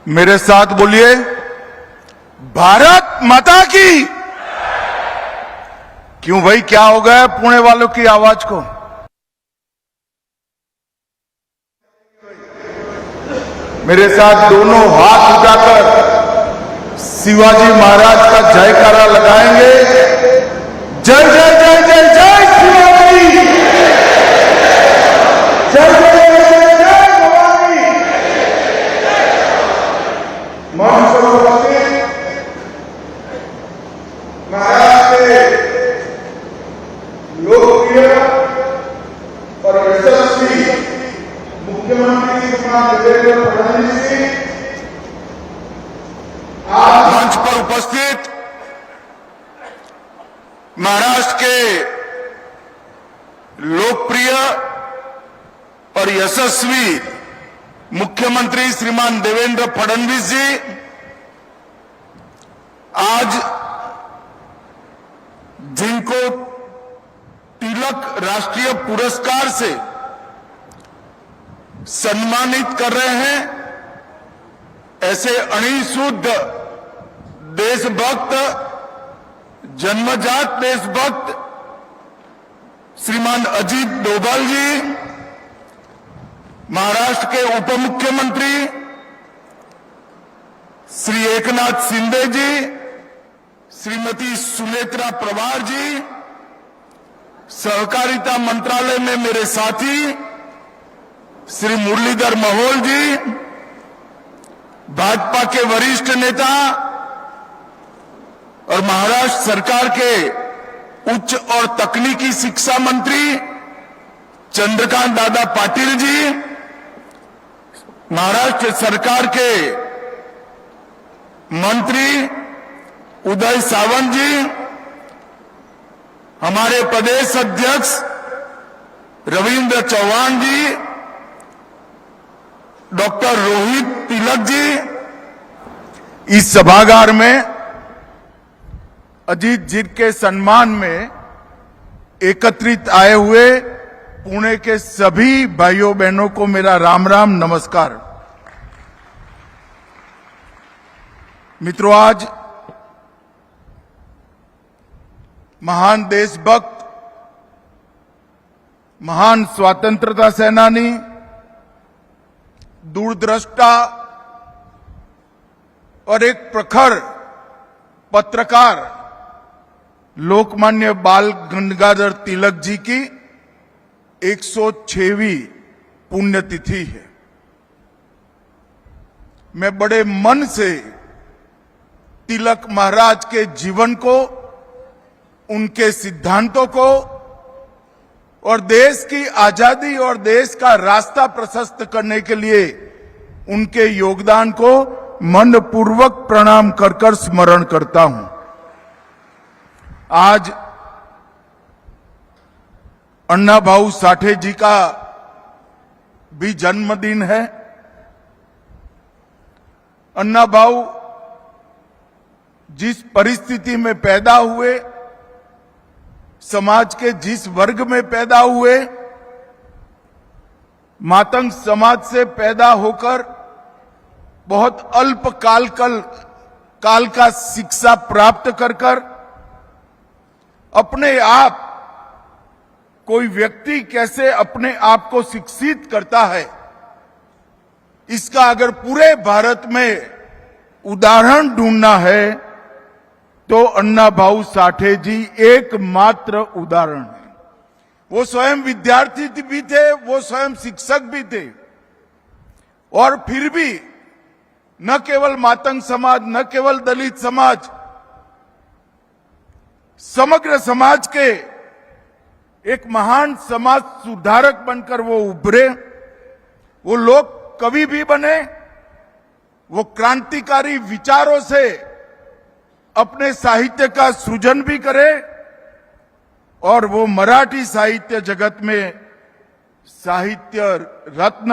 मेरे साथ बोलिए, भारत माता की। क्यों भाई, क्या हो गया पुणे वालों की आवाज को? मेरे साथ दोनों हाथ उठाकर शिवाजी महाराज का जयकारा लगाएंगे। जय जय जय जय जय शिवाजी, जय जय जय जय भवानी। मंच पर उपस्थित महाराज के लोकप्रिय और यशस्वी मुख्यमंत्री श्रीमान देवेंद्र फडणवीस जी, आज मंच पर उपस्थित महाराष्ट्र के लोकप्रिय और यशस्वी मुख्यमंत्री श्रीमान देवेंद्र फडणवीस जी, आज जिनको तिलक राष्ट्रीय पुरस्कार से सम्मानित कर रहे हैं, ऐसे अणिशुद्ध देशभक्त, जन्मजात देशभक्त श्रीमान अजीत डोभाल जी, महाराष्ट्र के उप मुख्यमंत्री श्री एकनाथ शिंदे जी, श्रीमती सुनेत्रा प्रभार जी, सहकारिता मंत्रालय में मेरे साथी श्री मुरलीधर महल जी, भाजपा के वरिष्ठ नेता और महाराष्ट्र सरकार के उच्च और तकनीकी शिक्षा मंत्री चंद्रकांत दादा पाटिल जी, महाराष्ट्र सरकार के मंत्री उदय सावंत जी, हमारे प्रदेश अध्यक्ष रविंद्र चौहान जी, डॉक्टर रोहित तिलक जी। इस सभागार में अजीत जी के सम्मान में एकत्रित आए हुए पुणे के सभी भाइयों बहनों को मेरा राम राम नमस्कार। मित्रों, आज महान देशभक्त, महान स्वतंत्रता सेनानी, दूरदृष्टा और एक प्रखर पत्रकार लोकमान्य बाल गंगाधर तिलक जी की 106वीं पुण्यतिथि है। मैं बड़े मन से तिलक महाराज के जीवन को, उनके सिद्धांतों को और देश की आजादी और देश का रास्ता प्रशस्त करने के लिए उनके योगदान को मनपूर्वक प्रणाम कर स्मरण करता हूं। आज अन्ना भाऊ साठे जी का भी जन्मदिन है। अन्ना भाऊ जिस परिस्थिति में पैदा हुए, समाज के जिस वर्ग में पैदा हुए, मातंग समाज से पैदा होकर बहुत अल्प काल का शिक्षा प्राप्त कर अपने आप, कोई व्यक्ति कैसे अपने आप को शिक्षित करता है, इसका अगर पूरे भारत में उदाहरण ढूंढना है तो अन्ना भाऊ साठे जी एकमात्र उदाहरण है। वो स्वयं विद्यार्थी भी थे, वो स्वयं शिक्षक भी थे, और फिर भी न केवल मातंग समाज, न केवल दलित समाज, समग्र समाज के एक महान समाज सुधारक बनकर वो उभरे। वो लोग कवि भी बने, वो क्रांतिकारी विचारों से अपने साहित्य का सृजन भी करे, और वो मराठी साहित्य जगत में साहित्य रत्न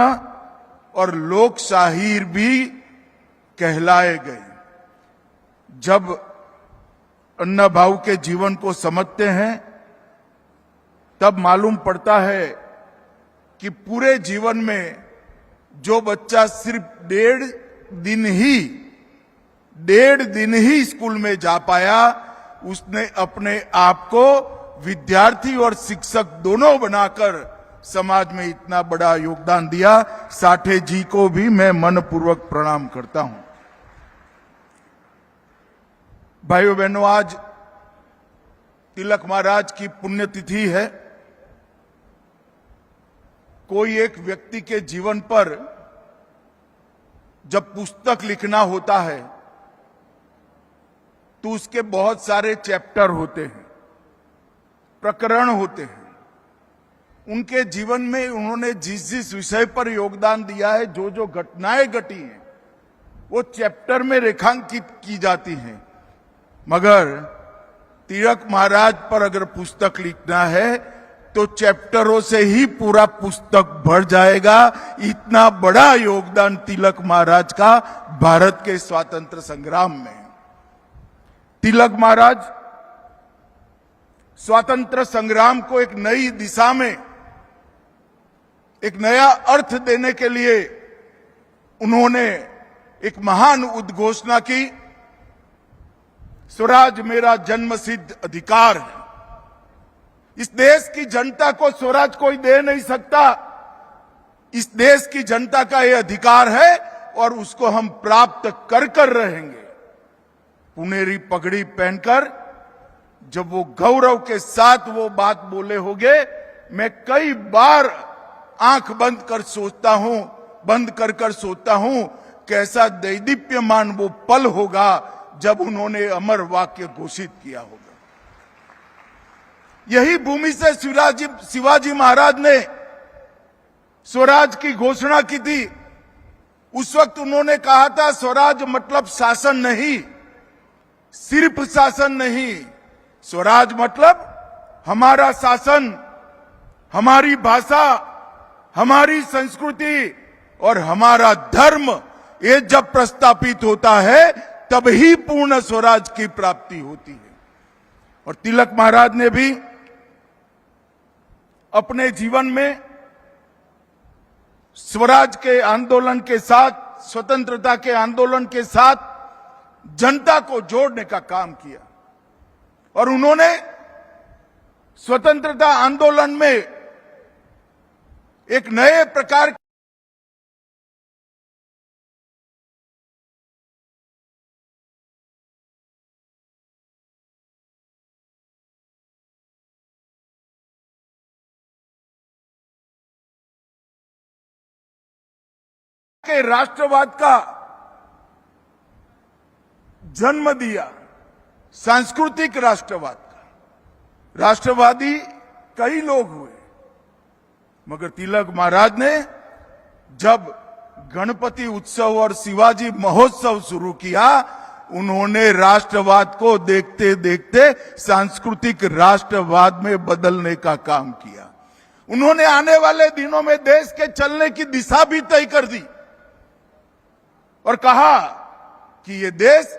और लोक शाहीर भी कहलाए गए। जब अन्ना भाऊ के जीवन को समझते हैं तब मालूम पड़ता है कि पूरे जीवन में जो बच्चा सिर्फ 1.5 डेढ़ दिन ही स्कूल में जा पाया, उसने अपने आप को विद्यार्थी और शिक्षक दोनों बनाकर समाज में इतना बड़ा योगदान दिया। साठे जी को भी मैं मनपूर्वक प्रणाम करता हूं। भाइयों बहनों, आज तिलक महाराज की पुण्यतिथि है। कोई एक व्यक्ति के जीवन पर जब पुस्तक लिखना होता है तो उसके बहुत सारे चैप्टर होते हैं, प्रकरण होते हैं। उनके जीवन में उन्होंने जिस जिस विषय पर योगदान दिया है, जो जो घटनाएं घटी हैं, वो चैप्टर में रेखांकित की जाती हैं। मगर तिलक महाराज पर अगर पुस्तक लिखना है तो चैप्टरों से ही पूरा पुस्तक भर जाएगा। इतना बड़ा योगदान तिलक महाराज का भारत के स्वातंत्र संग्राम में। तिलक महाराज स्वातंत्र संग्राम को एक नई दिशा में, एक नया अर्थ देने के लिए उन्होंने एक महान उद्घोषणा की, स्वराज मेरा जन्मसिद्ध अधिकार है। इस देश की जनता को स्वराज कोई दे नहीं सकता। इस देश की जनता का यह अधिकार है और उसको हम प्राप्त कर रहेंगे। पुनेरी पगड़ी पहनकर जब वो गौरव के साथ वो बात बोले होंगे, मैं कई बार आंख बंद कर सोचता हूं कैसा दैदीप्यमान वो पल होगा जब उन्होंने अमर वाक्य घोषित किया होगा। यही भूमि से शिवाजी महाराज ने स्वराज की घोषणा की थी। उस वक्त उन्होंने कहा था, स्वराज मतलब शासन नहीं, सिर्फ शासन नहीं, स्वराज मतलब हमारा शासन, हमारी भाषा, हमारी संस्कृति और हमारा धर्म, ये जब प्रस्तापित होता है तभी पूर्ण स्वराज की प्राप्ति होती है। और तिलक महाराज ने भी अपने जीवन में स्वराज के आंदोलन के साथ, स्वतंत्रता के आंदोलन के साथ जनता को जोड़ने का काम किया। और उन्होंने स्वतंत्रता आंदोलन में एक नए प्रकार के राष्ट्रवाद का जन्म दिया, सांस्कृतिक राष्ट्रवाद का। राष्ट्रवादी कई लोग हुए, मगर तिलक महाराज ने जब गणपति उत्सव और शिवाजी महोत्सव शुरू किया, उन्होंने राष्ट्रवाद को देखते देखते सांस्कृतिक राष्ट्रवाद में बदलने का काम किया। उन्होंने आने वाले दिनों में देश के चलने की दिशा भी तय कर दी और कहा कि ये देश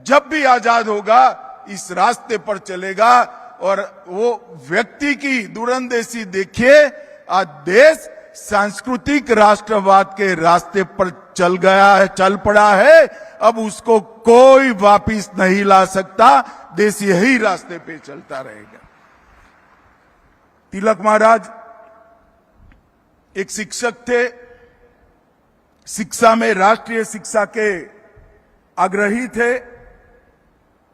जब भी आजाद होगा इस रास्ते पर चलेगा। और वो व्यक्ति की दूरंदेशी देखिए, आज देश सांस्कृतिक राष्ट्रवाद के रास्ते पर चल गया है, चल पड़ा है। अब उसको कोई वापिस नहीं ला सकता। देश यही रास्ते पे चलता रहेगा। तिलक महाराज एक शिक्षक थे, शिक्षा में राष्ट्रीय शिक्षा के आग्रही थे,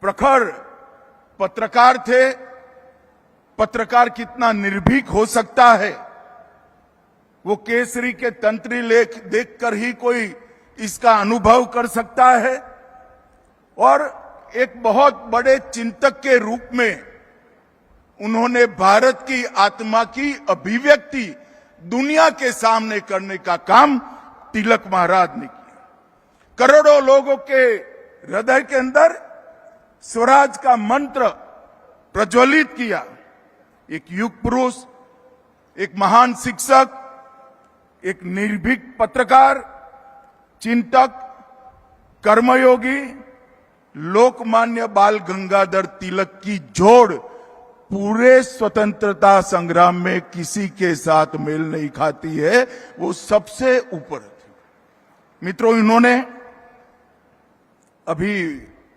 प्रखर पत्रकार थे। पत्रकार कितना निर्भीक हो सकता है, वो केसरी के तंत्री लेख देखकर ही कोई इसका अनुभव कर सकता है। और एक बहुत बड़े चिंतक के रूप में उन्होंने भारत की आत्मा की अभिव्यक्ति दुनिया के सामने करने का काम तिलक महाराज ने किया। करोड़ों लोगों के हृदय के अंदर स्वराज का मंत्र प्रज्वलित किया। एक युग पुरुष, एक महान शिक्षक, एक निर्भीक पत्रकार, चिंतक, कर्मयोगी, लोकमान्य बाल गंगाधर तिलक की जोड़ पूरे स्वतंत्रता संग्राम में किसी के साथ मेल नहीं खाती है। वो सबसे ऊपर थी। मित्रों, इन्होंने अभी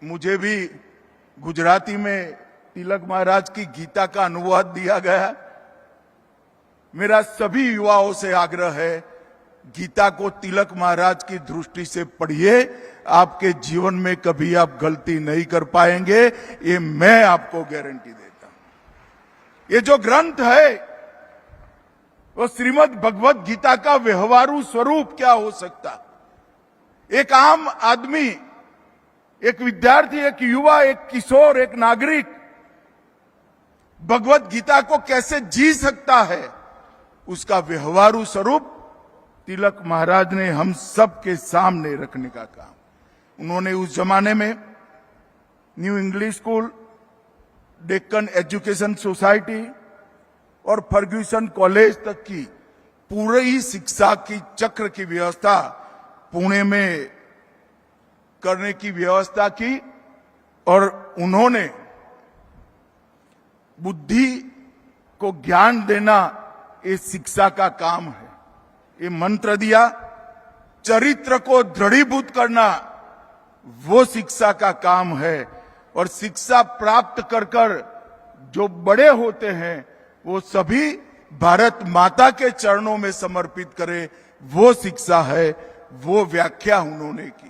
मुझे भी गुजराती में तिलक महाराज की गीता का अनुवाद दिया गया। मेरा सभी युवाओं से आग्रह है, गीता को तिलक महाराज की दृष्टि से पढ़िए। आपके जीवन में कभी आप गलती नहीं कर पाएंगे, ये मैं आपको गारंटी देता हूं। ये जो ग्रंथ है वो श्रीमद् भगवत गीता का व्यवहारू स्वरूप क्या हो सकता। एक आम आदमी, एक विद्यार्थी, एक युवा, एक किशोर, एक नागरिक भगवत गीता को कैसे जी सकता है, उसका व्यवहारू स्वरूप तिलक महाराज ने हम सब के सामने रखने का काम। उन्होंने उस जमाने में new English school, Deccan education society और फर्ग्यूसन कॉलेज तक की पूरी शिक्षा की चक्र की व्यवस्था पुणे में करने की व्यवस्था की। और उन्होंने बुद्धि को ज्ञान देना ये शिक्षा का काम है। ये मंत्र दिया, चरित्र को दृढ़ीभूत करना वो शिक्षा का काम है। और शिक्षा प्राप्त कर कर जो बड़े होते हैं वो सभी भारत माता के चरणों में समर्पित करे, वो शिक्षा है। वो व्याख्या उन्होंने की।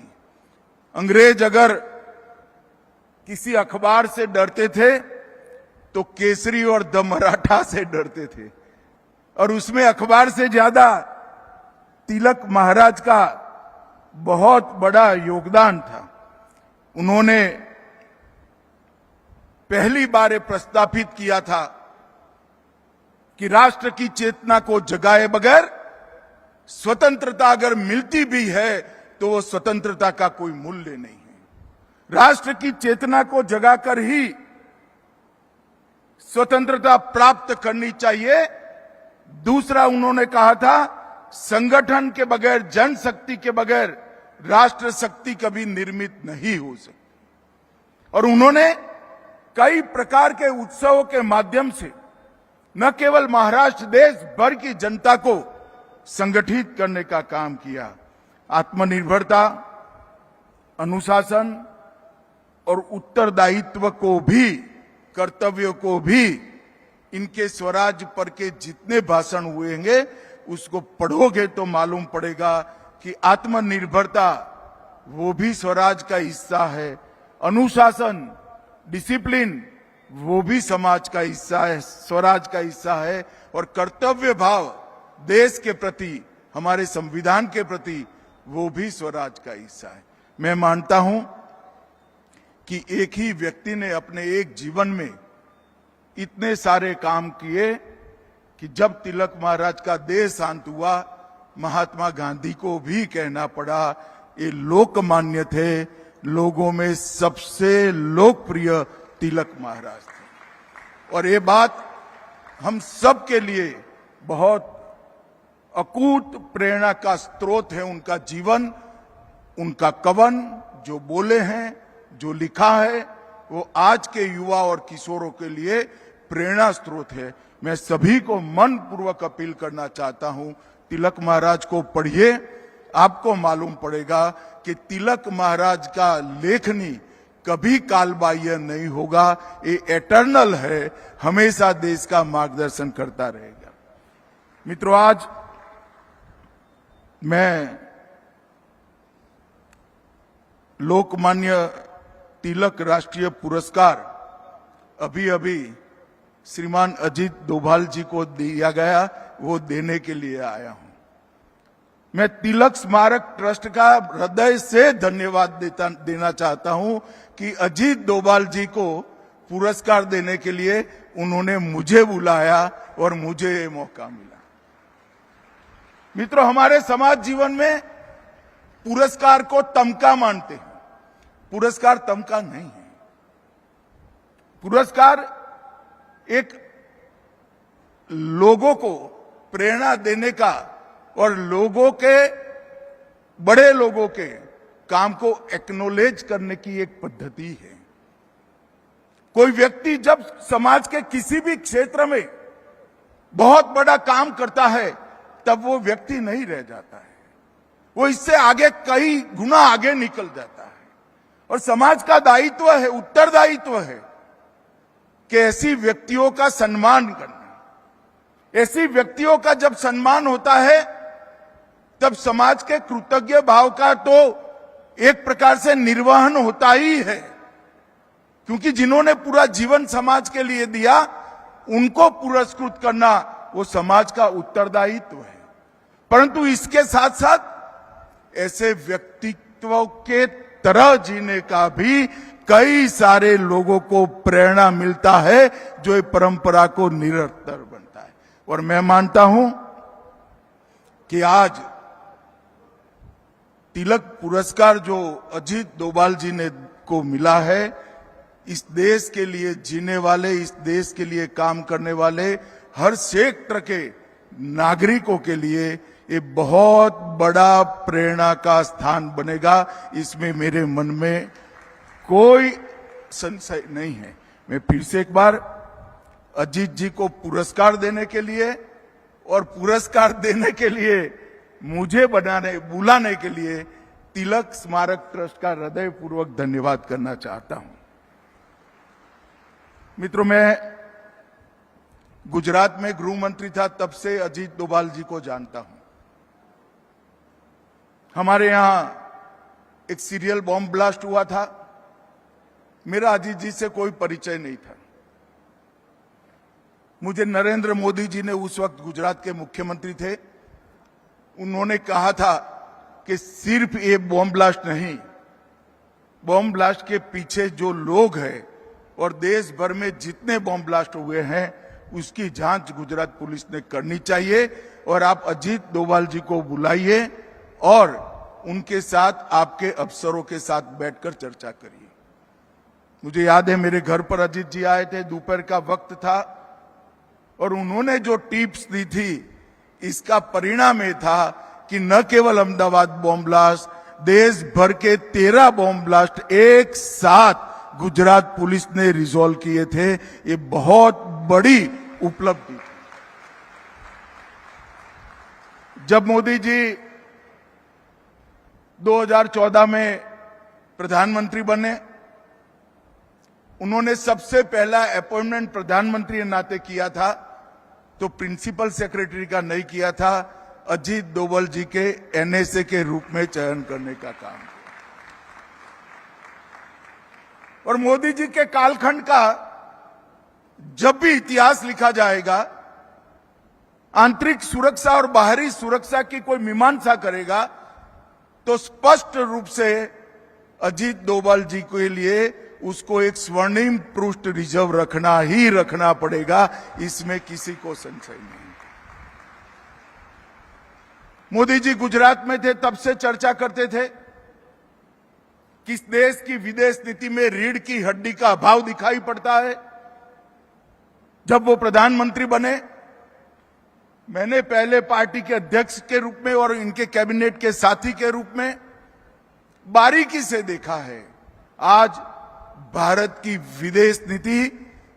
अंग्रेज अगर किसी अखबार से डरते थे तो केसरी और द मराठा से डरते थे, और उसमें अखबार से ज्यादा तिलक महाराज का बहुत बड़ा योगदान था। उन्होंने पहली बार प्रस्तावित किया था कि राष्ट्र की चेतना को जगाए बगैर स्वतंत्रता अगर मिलती भी है तो वो स्वतंत्रता का कोई मूल्य नहीं है। राष्ट्र की चेतना को जगाकर ही स्वतंत्रता प्राप्त करनी चाहिए। दूसरा उन्होंने कहा था, संगठन के बगैर, जनशक्ति के बगैर राष्ट्र शक्ति कभी निर्मित नहीं हो सकती। और उन्होंने कई प्रकार के उत्सवों के माध्यम से न केवल महाराष्ट्र, देश भर की जनता को संगठित करने का काम किया। आत्मनिर्भरता, अनुशासन और उत्तरदायित्व को भी, कर्तव्यों को भी, इनके स्वराज पर के जितने भाषण हुएंगे उसको पढ़ोगे तो मालूम पड़ेगा कि आत्मनिर्भरता वो भी स्वराज का हिस्सा है, अनुशासन, डिसिप्लिन वो भी समाज का हिस्सा है, स्वराज का हिस्सा है, और कर्तव्य भाव देश के प्रति, हमारे संविधान के प्रति, वो भी स्वराज का हिस्सा है। मैं मानता हूं कि एक ही व्यक्ति ने अपने एक जीवन में इतने सारे काम किए कि जब तिलक महाराज का देह शांत हुआ, महात्मा गांधी को भी कहना पड़ा ये लोकमान्य थे, लोगों में सबसे लोकप्रिय तिलक महाराज थे। और ये बात हम सब के लिए बहुत अकूत प्रेरणा का स्रोत है। उनका जीवन, उनका कवन, जो बोले हैं, जो लिखा है, वो आज के युवा और किशोरों के लिए प्रेरणा स्रोत है। मैं सभी को मन पूर्वक अपील करना चाहता हूं, तिलक महाराज को पढ़िए। आपको मालूम पड़ेगा कि तिलक महाराज का लेखनी कभी कालबाह्य नहीं होगा, ये एटर्नल है, हमेशा देश का मार्गदर्शन करता रहेगा। मित्रों, आज मैं लोकमान्य तिलक राष्ट्रीय पुरस्कार अभी अभी श्रीमान अजीत डोभाल जी को दिया गया, वो देने के लिए आया हूं। मैं तिलक स्मारक ट्रस्ट का हृदय से धन्यवाद देना चाहता हूं कि अजीत डोभाल जी को पुरस्कार देने के लिए उन्होंने मुझे बुलाया और मुझे ये मौका मिला। मित्रों, हमारे समाज जीवन में पुरस्कार को तमका मानते हैं। पुरस्कार तमका नहीं है। पुरस्कार एक लोगों को प्रेरणा देने का और लोगों के, बड़े लोगों के काम को एक्नॉलेज करने की एक पद्धति है। कोई व्यक्ति जब समाज के किसी भी क्षेत्र में बहुत बड़ा काम करता है तब वो व्यक्ति नहीं रह जाता है, वो इससे आगे कई गुना आगे निकल जाता है। और समाज का दायित्व है, उत्तरदायित्व है कि ऐसी व्यक्तियों का सम्मान करना। ऐसी व्यक्तियों का जब सम्मान होता है तब समाज के कृतज्ञ भाव का तो एक प्रकार से निर्वहन होता ही है, क्योंकि जिन्होंने पूरा जीवन समाज के लिए दिया उनको पुरस्कृत करना वो समाज का उत्तरदायित्व है। परंतु इसके साथ साथ ऐसे व्यक्तित्व के तरह जीने का भी कई सारे लोगों को प्रेरणा मिलता है, जो ये परंपरा को निरंतर बनता है। और मैं मानता हूं कि आज तिलक पुरस्कार जो अजीत डोभाल जी ने को मिला है, इस देश के लिए जीने वाले, इस देश के लिए काम करने वाले हर सेक्टर के नागरिकों के लिए ये बहुत बड़ा प्रेरणा का स्थान बनेगा। इसमें मेरे मन में कोई संशय नहीं है। मैं फिर से एक बार अजीत जी को पुरस्कार देने के लिए और पुरस्कार देने के लिए मुझे बुलाने के लिए तिलक स्मारक ट्रस्ट का हृदयपूर्वक धन्यवाद करना चाहता हूं। मित्रों, मैं गुजरात में गृह मंत्री था तब से अजीत डोभाल जी को जानता हूं। हमारे यहां एक सीरियल बॉम्ब ब्लास्ट हुआ था, मेरा अजीत जी से कोई परिचय नहीं था। मुझे नरेंद्र मोदी जी ने उस वक्त गुजरात के मुख्यमंत्री थे, उन्होंने कहा था कि सिर्फ ये बॉम्ब ब्लास्ट नहीं, बॉम्ब ब्लास्ट के पीछे जो लोग हैं और देश भर में जितने बॉम्ब ब्लास्ट हुए हैं उसकी जांच गुजरात पुलिस ने करनी चाहिए और आप अजीत डोभाल जी को बुलाइए और उनके साथ, आपके अफसरों के साथ बैठकर चर्चा करिए। मुझे याद है मेरे घर पर अजीत जी आए थे, दोपहर का वक्त था और उन्होंने जो टिप्स दी थी इसका परिणाम ये था कि न केवल अहमदाबाद बॉम्ब ब्लास्ट, देश भर के 13 बॉम्ब ब्लास्ट एक साथ गुजरात पुलिस ने रिजॉल्व किए थे। ये बहुत बड़ी उपलब्धि थी। जब मोदी जी 2014 में प्रधानमंत्री बने, उन्होंने सबसे पहला अपॉइंटमेंट प्रधानमंत्री के नाते किया था तो प्रिंसिपल सेक्रेटरी का नहीं किया था, अजीत डोभाल जी के एनएसए के रूप में चयन करने का काम किया। और मोदी जी के कालखंड का जब भी इतिहास लिखा जाएगा, आंतरिक सुरक्षा और बाहरी सुरक्षा की कोई मीमांसा करेगा तो स्पष्ट रूप से अजीत डोभाल जी के लिए उसको एक स्वर्णिम पृष्ठ रिजर्व रखना पड़ेगा, इसमें किसी को संशय नहीं। मोदी जी गुजरात में थे तब से चर्चा करते थे किस देश की विदेश नीति में रीढ़ की हड्डी का अभाव दिखाई पड़ता है। जब वो प्रधानमंत्री बने, मैंने पहले पार्टी के अध्यक्ष के रूप में और इनके कैबिनेट के साथी के रूप में बारीकी से देखा है। आज भारत की विदेश नीति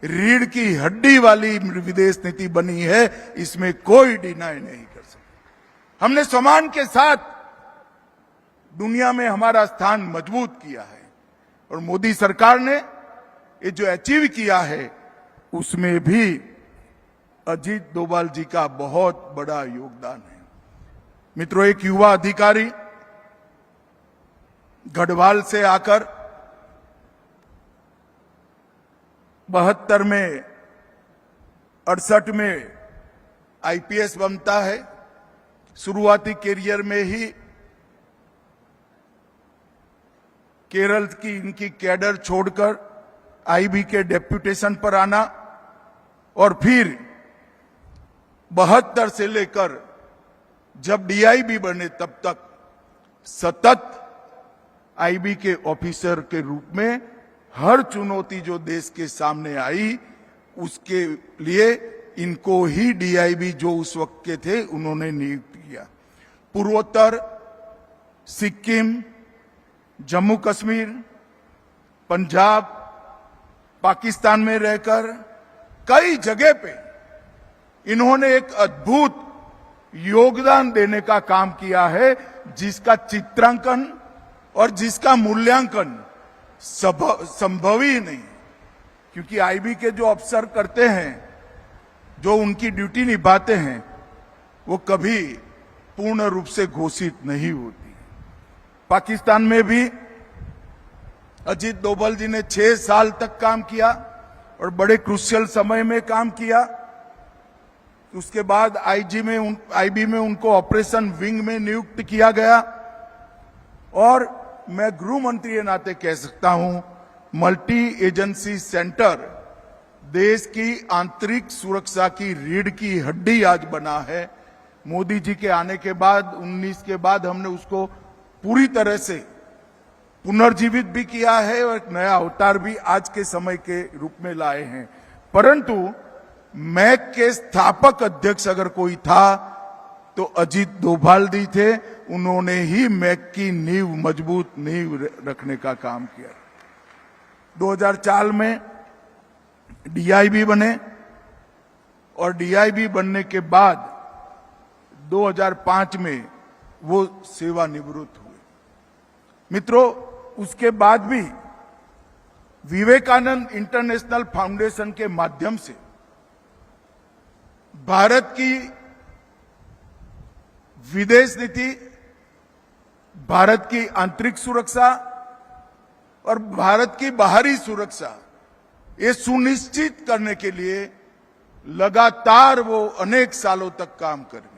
रीढ़ की हड्डी वाली विदेश नीति बनी है, इसमें कोई डिनाई नहीं कर सकता। हमने सम्मान के साथ दुनिया में हमारा स्थान मजबूत किया है और मोदी सरकार ने ये जो अचीव किया है उसमें भी अजीत डोभाल जी का बहुत बड़ा योगदान है। मित्रों, एक युवा अधिकारी गढ़वाल से आकर 72 में 68 में आईपीएस बनता है। शुरुआती करियर में ही केरल की इनकी कैडर छोड़कर आईबी के डेप्यूटेशन पर आना और फिर 72 से लेकर जब डीआईबी बने तब तक सतत आईबी के ऑफिसर के रूप में हर चुनौती जो देश के सामने आई उसके लिए इनको ही डीआईबी जो उस वक्त के थे उन्होंने नियुक्त किया। पूर्वोत्तर, सिक्किम, जम्मू कश्मीर, पंजाब, पाकिस्तान में रहकर कई जगह पे इन्होंने एक अद्भुत योगदान देने का काम किया है, जिसका चित्रांकन और जिसका मूल्यांकन संभव ही नहीं, क्योंकि आईबी के जो अफसर करते हैं, जो उनकी ड्यूटी निभाते हैं, वो कभी पूर्ण रूप से घोषित नहीं होती। पाकिस्तान में भी अजीत डोभाल जी ने 6 साल तक काम किया और बड़े क्रूशियल समय में काम किया। उसके बाद आईबी में उनको ऑपरेशन विंग में नियुक्त किया गया और मैं गृह मंत्री के नाते कह सकता हूं, मल्टी एजेंसी सेंटर देश की आंतरिक सुरक्षा की रीढ़ की हड्डी आज बना है। मोदी जी के आने के बाद 19 के बाद हमने उसको पूरी तरह से पुनर्जीवित भी किया है और एक नया अवतार भी आज के समय के रूप में लाए हैं। परंतु मैक के स्थापक अध्यक्ष अगर कोई था तो अजीत डोभाल जी थे। उन्होंने ही मैक की नींव, मजबूत नींव रखने का काम किया। 2004 में डीआईबी बने और डीआईबी बनने के बाद 2005 में वो सेवानिवृत्त हुए। मित्रों, उसके बाद भी विवेकानंद इंटरनेशनल फाउंडेशन के माध्यम से भारत की विदेश नीति, भारत की आंतरिक सुरक्षा और भारत की बाहरी सुरक्षा, ये सुनिश्चित करने के लिए लगातार वो अनेक सालों तक काम करें।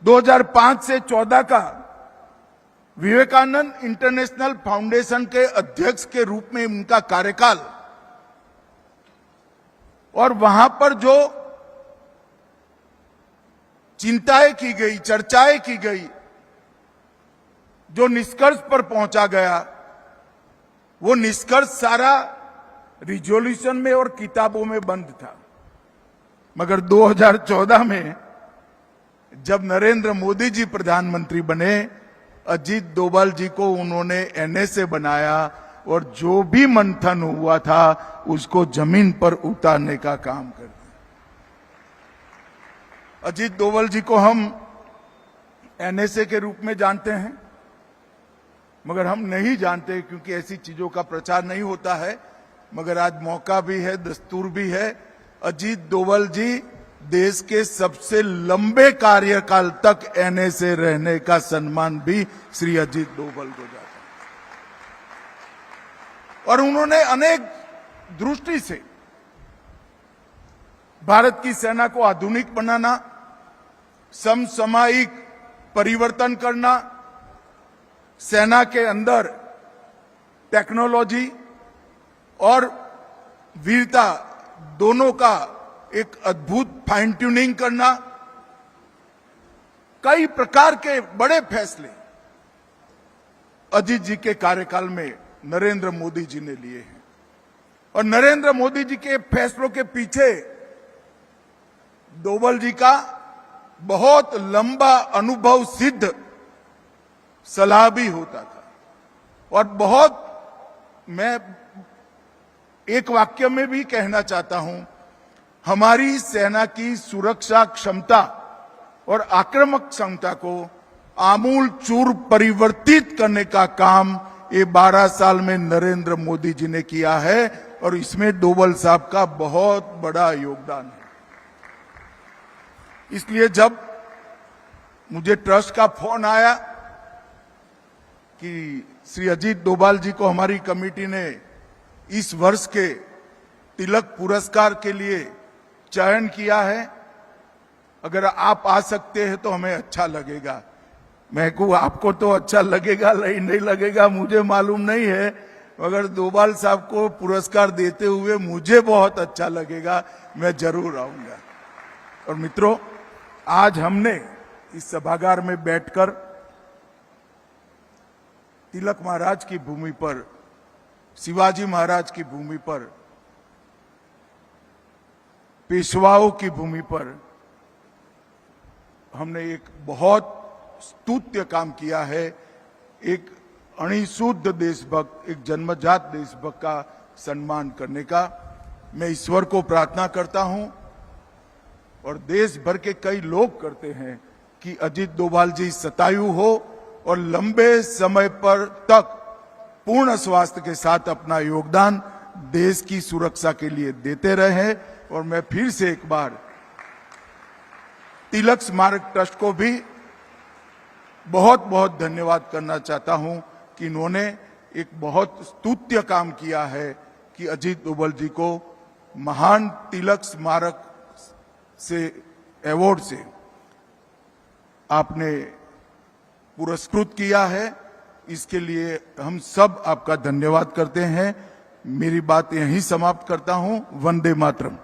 2005 से 14 का विवेकानंद इंटरनेशनल फाउंडेशन के अध्यक्ष के रूप में उनका कार्यकाल, और वहां पर जो चिंताएं की गई, चर्चाएं की गई, जो निष्कर्ष पर पहुंचा गया, वो निष्कर्ष सारा रिजोल्यूशन में और किताबों में बंद था। मगर 2014 में जब नरेंद्र मोदी जी प्रधानमंत्री बने, अजीत डोभाल जी को उन्होंने एनएसए बनाया और जो भी मंथन हुआ था उसको जमीन पर उतारने का काम कर दिया। अजीत डोभाल जी को हम एनएसए के रूप में जानते हैं, मगर हम नहीं जानते क्योंकि ऐसी चीजों का प्रचार नहीं होता है। मगर आज मौका भी है, दस्तूर भी है। अजीत डोभाल जी देश के सबसे लंबे कार्यकाल तक एनएसए रहने का सम्मान भी श्री अजीत डोभाल को जाता है। और उन्होंने अनेक दृष्टि से भारत की सेना को आधुनिक बनाना, समसामयिक परिवर्तन करना, सेना के अंदर टेक्नोलॉजी और वीरता दोनों का एक अद्भुत फाइन ट्यूनिंग करना, कई प्रकार के बड़े फैसले अजीत जी के कार्यकाल में नरेंद्र मोदी जी ने लिए हैं। और नरेंद्र मोदी जी के फैसलों के पीछे डोभाल जी का बहुत लंबा अनुभव सिद्ध सलाह भी होता था। और बहुत, मैं एक वाक्य में भी कहना चाहता हूं, हमारी सेना की सुरक्षा क्षमता और आक्रामक क्षमता को आमूल चूर परिवर्तित करने का काम ये 12 साल में नरेंद्र मोदी जी ने किया है और इसमें डोभाल साहब का बहुत बड़ा योगदान है। इसलिए जब मुझे ट्रस्ट का फोन आया कि श्री अजीत डोभाल जी को हमारी कमेटी ने इस वर्ष के तिलक पुरस्कार के लिए चयन किया है, अगर आप आ सकते हैं तो हमें अच्छा लगेगा। मैं कहूँ आपको तो अच्छा लगेगा नहीं लगेगा मुझे मालूम नहीं है, मगर डोभाल साहब को पुरस्कार देते हुए मुझे बहुत अच्छा लगेगा, मैं जरूर आऊंगा। और मित्रों, आज हमने इस सभागार में बैठकर तिलक महाराज की भूमि पर, शिवाजी महाराज की भूमि पर, पेशवाओं की भूमि पर हमने एक बहुत स्तुत्य काम किया है। एक अणिशुद्ध देशभक्त, एक जन्मजात देशभक्त का सम्मान करने का मैं ईश्वर को प्रार्थना करता हूं और देश भर के कई लोग करते हैं कि अजीत डोभाल जी शतायु हो और लंबे समय पर तक पूर्ण स्वास्थ्य के साथ अपना योगदान देश की सुरक्षा के लिए देते रहे। और मैं फिर से एक बार तिलक स्मारक ट्रस्ट को भी बहुत बहुत धन्यवाद करना चाहता हूं कि इन्होंने एक बहुत स्तुत्य काम किया है कि अजीत डोभाल जी को महान तिलक स्मारक से अवार्ड से आपने पुरस्कृत किया है। इसके लिए हम सब आपका धन्यवाद करते हैं। मेरी बात यहीं समाप्त करता हूं। वंदे मातरम।